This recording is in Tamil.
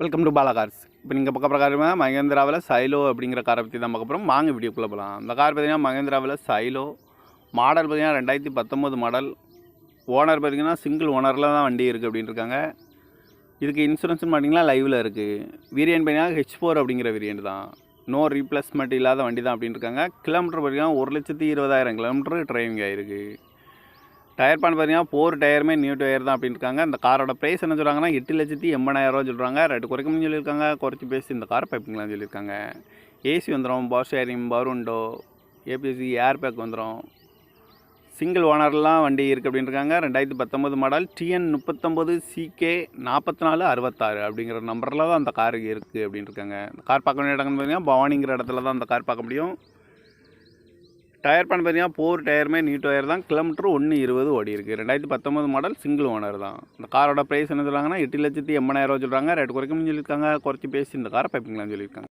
Welcome to Bala cars. இப்போ நீங்கள் பக்க பிரகாரமாக மகேந்திராவில் சைலோ அப்படிங்கிற காரை பற்றி தான் பார்க்க போகிறோம். வாங்க வீடியோக்குள்ளே போகலாம். இந்த கார் பார்த்தீங்கன்னா மகேந்திராவில் சைலோ மாடல் பார்த்தீங்கன்னா 2019 மாடல். ஓனர் பார்த்தீங்கன்னா சிங்கிள் ஓனரில் தான் வண்டி இருக்குது அப்படின்னு இருக்காங்க. இதுக்கு இன்சூரன்ஸ்னு பார்த்தீங்கன்னா லைவில் இருக்குது. வேரியன்ட் பார்த்தீங்கன்னா H4 அப்படிங்கிற வேரியன்ட் தான். நோ ரீப்ளேஸ்மெண்ட் இல்லாத வண்டி தான் அப்படின்னு இருக்காங்க. கிலோமீட்டர் பார்த்தீங்கன்னா 1,20,000 கிலோமீட்டர் டிரைவிங் ஆகிருக்கு. டயர் பான் பார்த்தீங்கன்னா 4 டயருமே நியூ டயர் தான் அப்படின்னு இருக்காங்க. இந்த காரோட ப்ரைஸ் என்ன சொல்கிறாங்கன்னா 8,80,000 சொல்கிறாங்க. ரேட்டு குறைக்கணும்னு சொல்லியிருக்காங்க. குறைச்சி பேசி இந்த காரை பைப்பிங்களாம் சொல்லியிருக்காங்க. ஏசி வந்துடும், power sharing, power window, ABSC, air bag வந்துடும். சிங்கிள் ஓனர்லாம் வண்டி இருக்குது அப்படின்னு இருக்காங்க. 2019 மாடல் TN 39 CK 4466 அப்படிங்கிற நம்பரில் தான் அந்த கார் இருக்குது அப்படின்னு இருக்காங்க. இந்த கார் பார்க்க வேண்டிய இடங்கள்னு பார்த்தீங்கன்னா பவானிங்கிற இடத்துல தான் அந்த கார் பார்க்க முடியும். டயர் பான் பார்த்தீங்கன்னா 4 டயருமே நியூ டயர் தான். கிலோமீட்டர் 1,20 ஓடி இருக்குது. 2019 மாடல் சிங்கிள் ஓனர் தான். இந்த காரோட ப்ரைஸ் என்ன சொல்கிறாங்கன்னா 8,80,000 சொல்கிறாங்க. ரேட்டு குறைக்கணும்னு சொல்லியிருக்காங்க. குறைச்சி பேசி இந்த காரை பைப்பிங்களாம் சொல்லியிருக்காங்க.